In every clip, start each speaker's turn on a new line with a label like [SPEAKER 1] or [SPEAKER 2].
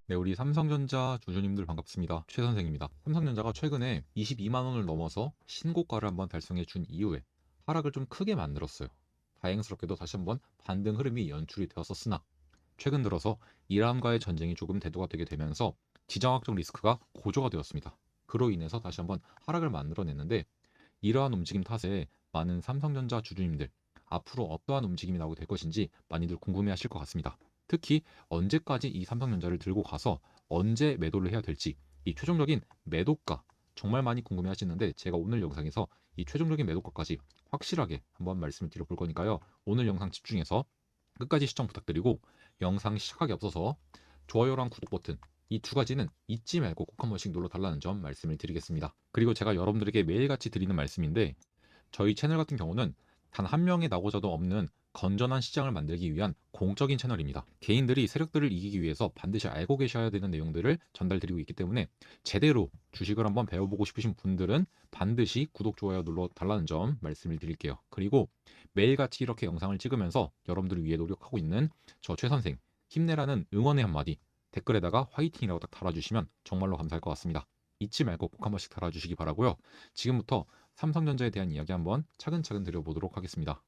[SPEAKER 1] 네, 우리 삼성전자 주주님들 반갑습니다. 최 선생입니다. 삼성전자가 최근에 22만 원을 넘어서 신고가를 한번 달성해 준 이후에 하락을 좀 크게 만들었어요. 다행스럽게도 다시 한번 반등 흐름이 연출이 되었었으나 최근 들어서 이란과의 전쟁이 조금 대두가 되게 되면서 지정학적 리스크가 고조가 되었습니다. 그로 인해서 다시 한번 하락을 만들어냈는데 이러한 움직임 탓에 많은 삼성전자 주주님들 앞으로 어떠한 움직임이 나오게 될 것인지 많이들 궁금해하실 것 같습니다. 특히 언제까지 이 삼성전자를 들고 가서 언제 매도를 해야 될지 이 최종적인 매도가 정말 많이 궁금해하시는데 제가 오늘 영상에서 이 최종적인 매도가까지 확실하게 한번 말씀을 드려볼 거니까요. 오늘 영상 집중해서 끝까지 시청 부탁드리고 영상 시작하기 앞서서 좋아요랑 구독 버튼 이 두 가지는 잊지 말고 꼭 한 번씩 눌러달라는 점 말씀을 드리겠습니다. 그리고 제가 여러분들에게 매일같이 드리는 말씀인데 저희 채널 같은 경우는 단 한 명의 낙오자도 없는 건전한 시장을 만들기 위한 공적인 채널입니다. 개인들이 세력들을 이기기 위해서 반드시 알고 계셔야 되는 내용들을 전달드리고 있기 때문에 제대로 주식을 한번 배워보고 싶으신 분들은 반드시 구독, 좋아요 눌러달라는 점 말씀을 드릴게요. 그리고 매일같이 이렇게 영상을 찍으면서 여러분들을 위해 노력하고 있는 저 최선생 힘내라는 응원의 한마디 댓글에다가 화이팅이라고 딱 달아주시면 정말로 감사할 것 같습니다. 잊지 말고 꼭 한 번씩 달아주시기 바라고요. 지금부터 삼성전자에 대한 이야기 한번 차근차근 드려보도록 하겠습니다.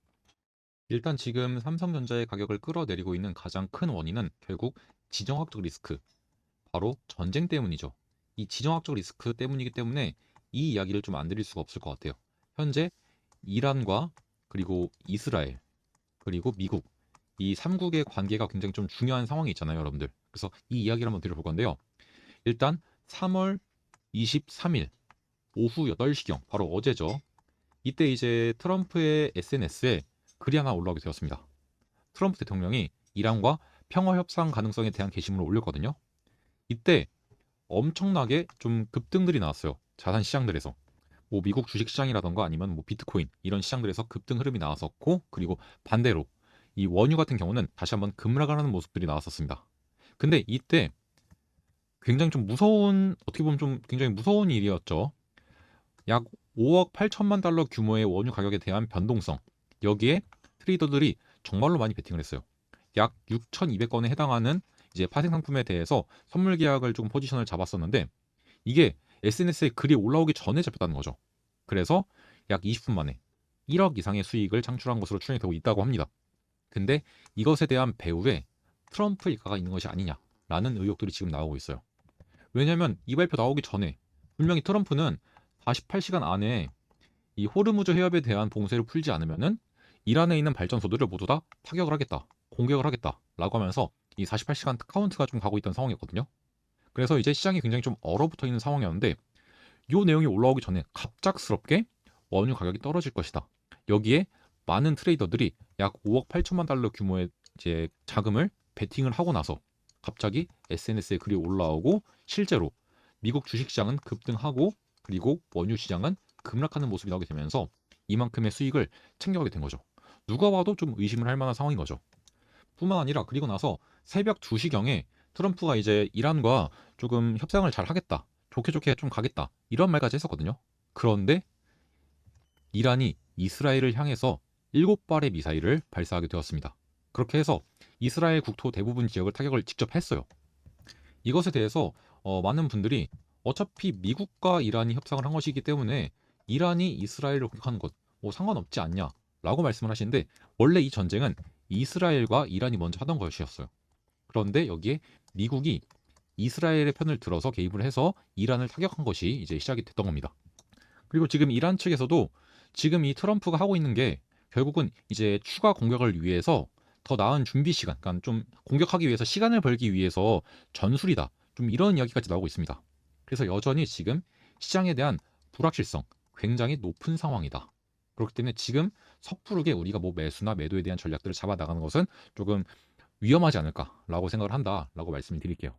[SPEAKER 1] 일단 지금 삼성전자의 가격을 끌어내리고 있는 가장 큰 원인은 결국 지정학적 리스크, 바로 전쟁 때문이죠. 이 지정학적 리스크 때문이기 때문에 이 이야기를 좀 안 드릴 수가 없을 것 같아요. 현재 이란과 그리고 이스라엘 그리고 미국 이 3국의 관계가 굉장히 좀 중요한 상황이 있잖아요, 여러분들. 그래서 이 이야기를 한번 드려볼 건데요. 일단 3월 23일 오후 8시경 바로 어제죠. 이때 이제 트럼프의 SNS에 글이 하나 올라오게 되었습니다. 트럼프 대통령이 이란과 평화 협상 가능성에 대한 게시물을 올렸거든요. 이때 엄청나게 좀 급등들이 나왔어요. 자산 시장들에서. 뭐 미국 주식 시장이라던가 아니면 뭐 비트코인 이런 시장들에서 급등 흐름이 나왔었고 그리고 반대로 이 원유 같은 경우는 다시 한번 급락을 하는 모습들이 나왔었습니다. 근데 이때 굉장히 좀 무서운 어떻게 보면 좀 굉장히 무서운 일이었죠. 약 5억 8천만 달러 규모의 원유 가격에 대한 변동성. 여기에 트레이더들이 정말로 많이 베팅을 했어요. 약 6,200건에 해당하는 이제 파생 상품에 대해서 선물 계약을 조금 포지션을 잡았었는데 이게 SNS에 글이 올라오기 전에 잡혔다는 거죠. 그래서 약 20분 만에 1억 이상의 수익을 창출한 것으로 추정이 되고 있다고 합니다. 근데 이것에 대한 배후에 트럼프 일가가 있는 것이 아니냐라는 의혹들이 지금 나오고 있어요. 왜냐하면 이 발표 나오기 전에 분명히 트럼프는 48시간 안에 이 호르무즈 해협에 대한 봉쇄를 풀지 않으면은 이란에 있는 발전소들을 모두 다 타격을 하겠다, 공격을 하겠다라고 하면서 이 48시간 카운트가 좀 가고 있던 상황이었거든요. 그래서 이제 시장이 굉장히 좀 얼어붙어 있는 상황이었는데 이 내용이 올라오기 전에 갑작스럽게 원유 가격이 떨어질 것이다. 여기에 많은 트레이더들이 약 5억 8천만 달러 규모의 이제 자금을 베팅을 하고 나서 갑자기 SNS에 글이 올라오고 실제로 미국 주식시장은 급등하고 그리고 원유 시장은 급락하는 모습이 나오게 되면서 이만큼의 수익을 챙겨가게 된 거죠. 누가 봐도 좀 의심을 할 만한 상황인 거죠. 뿐만 아니라 그리고 나서 새벽 2시경에 트럼프가 이제 이란과 조금 협상을 잘 하겠다. 좋게 좋게 좀 가겠다. 이런 말까지 했었거든요. 그런데 이란이 이스라엘을 향해서 7발의 미사일을 발사하게 되었습니다. 그렇게 해서 이스라엘 국토 대부분 지역을 타격을 직접 했어요. 이것에 대해서 많은 분들이 어차피 미국과 이란이 협상을 한 것이기 때문에 이란이 이스라엘을 공격하는 것 뭐 상관없지 않냐라고 말씀을 하시는데 원래 이 전쟁은 이스라엘과 이란이 먼저 하던 것이었어요. 그런데 여기에 미국이 이스라엘의 편을 들어서 개입을 해서 이란을 타격한 것이 이제 시작이 됐던 겁니다. 그리고 지금 이란 측에서도 지금 이 트럼프가 하고 있는 게 결국은 이제 추가 공격을 위해서 더 나은 준비 시간, 그러니까 좀 공격하기 위해서 시간을 벌기 위해서 전술이다. 좀 이런 이야기까지 나오고 있습니다. 그래서 여전히 지금 시장에 대한 불확실성 굉장히 높은 상황이다. 그렇기 때문에 지금 섣부르게 우리가 뭐 매수나 매도에 대한 전략들을 잡아 나가는 것은 조금 위험하지 않을까라고 생각을 한다라고 말씀을 드릴게요.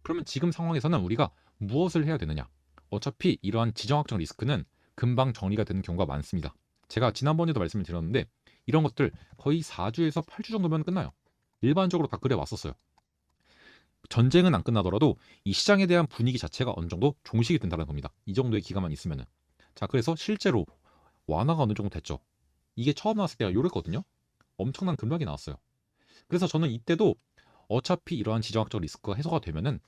[SPEAKER 1] 그러면 지금 상황에서는 우리가 무엇을 해야 되느냐? 어차피 이러한 지정학적 리스크는 금방 정리가 되는 경우가 많습니다. 제가 지난번에도 말씀을 드렸는데 이런 것들 거의 4주에서 8주 정도면 끝나요. 일반적으로 다 그래 왔었어요. 전쟁은 안 끝나더라도 이 시장에 대한 분위기 자체가 어느 정도 종식이 된다는 겁니다. 이 정도의 기간만 있으면은. 자, 그래서 실제로 완화가 어느 정도 됐죠. 이게 처음 나왔을 때가 요랬거든요. 엄청난 급락이 나왔어요. 그래서 저는 이때도 어차피 이러한 지정학적 리스크가 해소가 되면은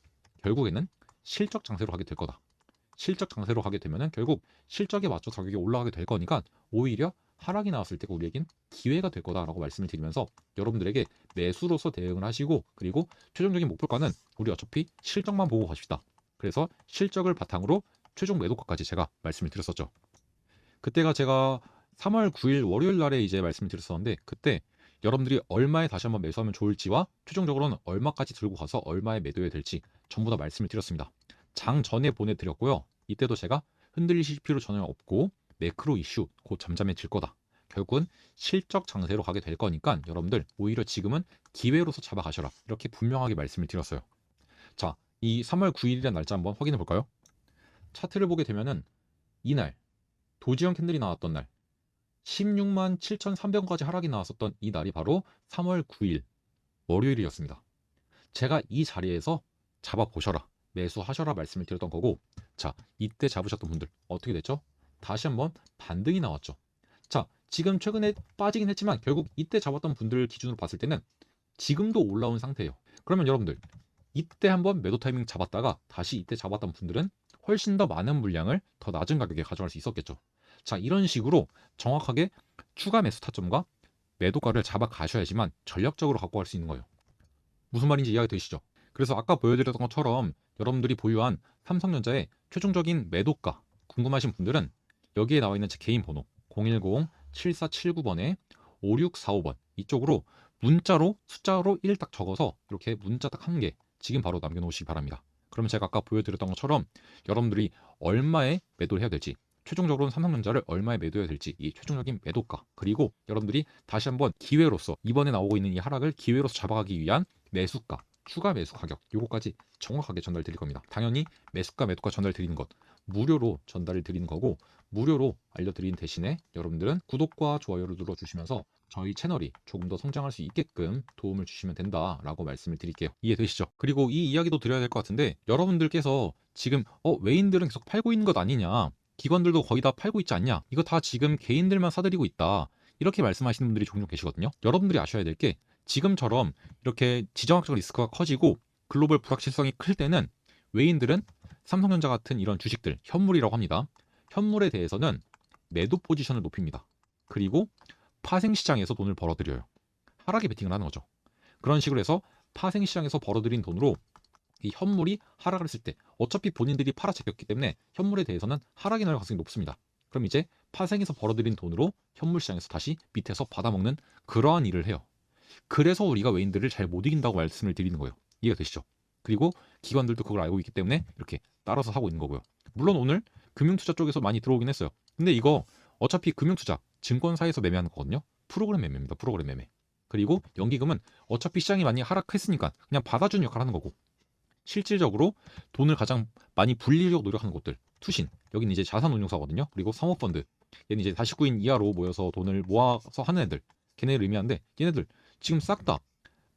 [SPEAKER 1] 결국에는 실적 장세로 가게 될 거다. 실적 장세로 가게 되면은 결국 실적에 맞춰 가격이 올라가게 될 거니까 오히려 하락이 나왔을 때가 우리에겐 기회가 될 거다라고 말씀을 드리면서 여러분들에게 매수로서 대응을 하시고 그리고 최종적인 목표가는 우리 어차피 실적만 보고 갑시다. 그래서 실적을 바탕으로 최종 매도가까지 제가 말씀을 드렸었죠. 그때가 제가 3월 9일 월요일 날에 이제 말씀을 드렸었는데 그때 여러분들이 얼마에 다시 한번 매수하면 좋을지와 최종적으로는 얼마까지 들고 가서 얼마에 매도해야 될지 전부 다 말씀을 드렸습니다. 장 전에 보내드렸고요. 이때도 제가 흔들리실 필요 전혀 없고 매크로 이슈 곧 잠잠해질 거다. 결국은 실적 장세로 가게 될 거니까 여러분들 오히려 지금은 기회로서 잡아가셔라. 이렇게 분명하게 말씀을 드렸어요. 자, 이 3월 9일이라는 날짜 한번 확인해 볼까요? 차트를 보게 되면은 이날 도지형 캔들이 나왔던 날 16만 7,300원까지 하락이 나왔었던 이 날이 바로 3월 9일 월요일이었습니다. 제가 이 자리에서 잡아보셔라 매수하셔라 말씀을 드렸던 거고 자 이때 잡으셨던 분들 어떻게 됐죠? 다시 한번 반등이 나왔죠. 자 지금 최근에 빠지긴 했지만 결국 이때 잡았던 분들 기준으로 봤을 때는 지금도 올라온 상태예요. 그러면 여러분들 이때 한번 매도 타이밍 잡았다가 다시 이때 잡았던 분들은 훨씬 더 많은 물량을 더 낮은 가격에 가져갈 수 있었겠죠. 자 이런 식으로 정확하게 추가 매수 타점과 매도가를 잡아 가셔야지만 전략적으로 갖고 갈 수 있는 거예요. 무슨 말인지 이해가 되시죠? 그래서 아까 보여드렸던 것처럼 여러분들이 보유한 삼성전자의 최종적인 매도가 궁금하신 분들은 여기에 나와 있는 제 개인 번호 010-7479번에 5645번 이쪽으로 문자로 숫자로 1 딱 적어서 이렇게 문자 딱 한 개 지금 바로 남겨놓으시기 바랍니다. 그러면 제가 아까 보여드렸던 것처럼 여러분들이 얼마에 매도를 해야 될지 최종적으로는 삼성전자를 얼마에 매도해야 될지 이 최종적인 매도가 그리고 여러분들이 다시 한번 기회로서 이번에 나오고 있는 이 하락을 기회로서 잡아가기 위한 매수가 추가 매수 가격 요거까지 정확하게 전달 드릴 겁니다. 당연히 매수가 매도가 전달 드리는 것 무료로 전달을 드리는 거고 무료로 알려드리는 대신에 여러분들은 구독과 좋아요를 눌러주시면서 저희 채널이 조금 더 성장할 수 있게끔 도움을 주시면 된다라고 말씀을 드릴게요. 이해되시죠? 그리고 이 이야기도 드려야 될 것 같은데 여러분들께서 지금 외인들은 계속 팔고 있는 것 아니냐 기관들도 거의 다 팔고 있지 않냐 이거 다 지금 개인들만 사들이고 있다 이렇게 말씀하시는 분들이 종종 계시거든요. 여러분들이 아셔야 될 게 지금처럼 이렇게 지정학적 리스크가 커지고 글로벌 불확실성이 클 때는 외인들은 삼성전자 같은 이런 주식들 현물이라고 합니다. 현물에 대해서는 매도 포지션을 높입니다. 그리고 파생시장에서 돈을 벌어들여요. 하락에 베팅을 하는 거죠. 그런 식으로 해서 파생시장에서 벌어들인 돈으로 이 현물이 하락을 했을 때 어차피 본인들이 팔아제꼈기 때문에 현물에 대해서는 하락이 날 가능성이 높습니다. 그럼 이제 파생에서 벌어들인 돈으로 현물 시장에서 다시 밑에서 받아먹는 그러한 일을 해요. 그래서 우리가 외인들을 잘 못 이긴다고 말씀을 드리는 거예요. 이해가 되시죠? 그리고 기관들도 그걸 알고 있기 때문에 이렇게 따라서 사고 있는 거고요. 물론 오늘 금융투자 쪽에서 많이 들어오긴 했어요. 근데 이거 어차피 금융투자, 증권사에서 매매하는 거거든요. 프로그램 매매입니다. 프로그램 매매. 그리고 연기금은 어차피 시장이 많이 하락했으니까 그냥 받아주는 역할을 하는 거고 실질적으로 돈을 가장 많이 불리려고 노력하는 곳들 투신, 여기는 이제 자산운용사거든요. 그리고 사모펀드, 얘는 이제 49인 이하로 모여서 돈을 모아서 하는 애들 걔네를 의미하는데 얘네들 지금 싹 다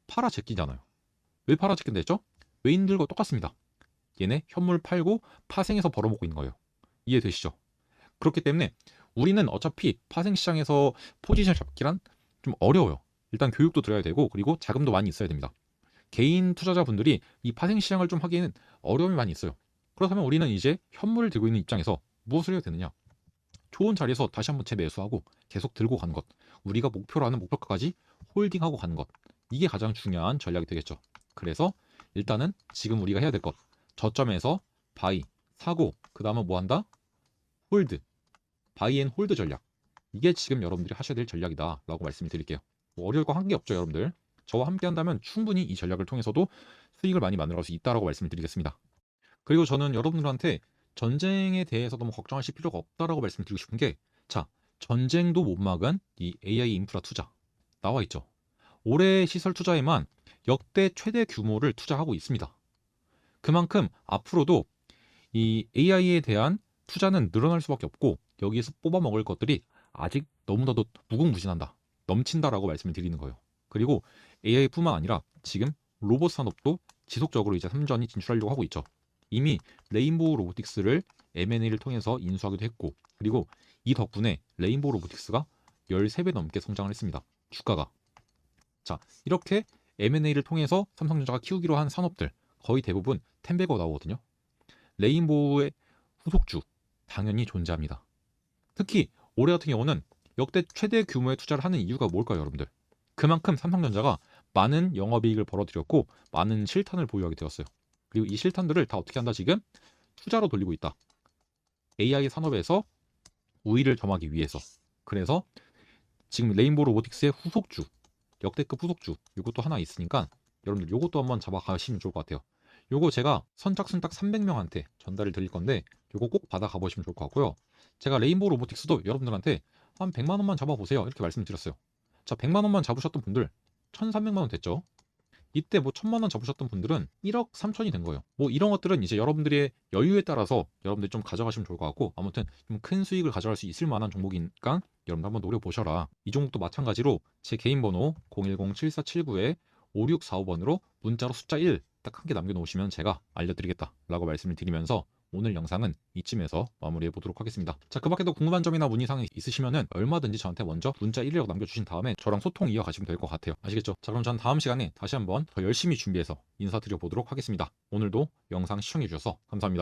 [SPEAKER 1] 팔아제끼잖아요. 왜 팔아제낀다 했죠? 외인들과 똑같습니다. 얘네 현물 팔고 파생해서 벌어먹고 있는 거예요. 이해되시죠? 그렇기 때문에 우리는 어차피 파생시장에서 포지션을 잡기란 좀 어려워요. 일단 교육도 들어야 되고 그리고 자금도 많이 있어야 됩니다. 개인 투자자분들이 이 파생시장을 좀 하기에는 어려움이 많이 있어요. 그렇다면 우리는 이제 현물을 들고 있는 입장에서 무엇을 해야 되느냐? 좋은 자리에서 다시 한번 재매수하고 계속 들고 가는 것. 우리가 목표로 하는 목표가까지 홀딩하고 가는 것. 이게 가장 중요한 전략이 되겠죠. 그래서 일단은 지금 우리가 해야 될 것. 저점에서 바이, 사고, 그 다음은 뭐 한다? 홀드, 바이 앤 홀드 전략. 이게 지금 여러분들이 하셔야 될 전략이다 라고 말씀을 드릴게요. 뭐 어려울 거 한 게 없죠 여러분들. 저와 함께 한다면 충분히 이 전략을 통해서도 수익을 많이 만들어갈 수 있다라고 말씀을 드리겠습니다. 그리고 저는 여러분들한테 전쟁에 대해서 너무 걱정하실 필요가 없다라고 말씀드리고 싶은 게 자, 전쟁도 못 막은 이 AI 인프라 투자 나와 있죠. 올해 시설 투자에만 역대 최대 규모를 투자하고 있습니다. 그만큼 앞으로도 이 AI에 대한 투자는 늘어날 수밖에 없고 여기에서 뽑아 먹을 것들이 아직 너무나도 무궁무진한다. 넘친다라고 말씀을 드리는 거예요. 그리고 AI뿐만 아니라 지금 로봇 산업도 지속적으로 이제 3전이 진출하려고 하고 있죠. 이미 레인보우 로보틱스를 M&A를 통해서 인수하기도 했고 그리고 이 덕분에 레인보우 로보틱스가 13배 넘게 성장을 했습니다. 주가가. 자, 이렇게 M&A를 통해서 삼성전자가 키우기로 한 산업들 거의 대부분 10배가 나오거든요. 레인보우의 후속주 당연히 존재합니다. 특히 올해 같은 경우는 역대 최대 규모의 투자를 하는 이유가 뭘까요, 여러분들? 그만큼 삼성전자가 많은 영업이익을 벌어들였고 많은 실탄을 보유하게 되었어요. 그리고 이 실탄들을 다 어떻게 한다 지금? 투자로 돌리고 있다. AI 산업에서 우위를 점하기 위해서. 그래서 지금 레인보우 로보틱스의 후속주, 역대급 후속주 이것도 하나 있으니까 여러분들 이것도 한번 잡아가시면 좋을 것 같아요. 요거 제가 선착순 딱 300명한테 전달을 드릴 건데 요거 꼭 받아가 보시면 좋을 것 같고요. 제가 레인보우 로보틱스도 여러분들한테 한 100만 원만 잡아보세요 이렇게 말씀드렸어요. 자, 100만 원만 잡으셨던 분들 1,300만 원 됐죠. 이때 뭐 1,000만 원 잡으셨던 분들은 1억 3천이 된 거예요. 뭐 이런 것들은 이제 여러분들의 여유에 따라서 여러분들이 좀 가져가시면 좋을 것 같고, 아무튼 좀 큰 수익을 가져갈 수 있을 만한 종목이니까 여러분들 한번 노려보셔라. 이 종목도 마찬가지로 제 개인 번호 010-7479-5645번으로 문자로 숫자 1 딱 한 개 남겨놓으시면 제가 알려드리겠다라고 말씀을 드리면서 오늘 영상은 이쯤에서 마무리해 보도록 하겠습니다. 자, 그 밖에도 궁금한 점이나 문의사항이 있으시면은 얼마든지 저한테 먼저 문자 1이라고 남겨주신 다음에 저랑 소통 이어가시면 될 것 같아요. 아시겠죠? 자, 그럼 전 다음 시간에 다시 한번 더 열심히 준비해서 인사드려 보도록 하겠습니다. 오늘도 영상 시청해 주셔서 감사합니다.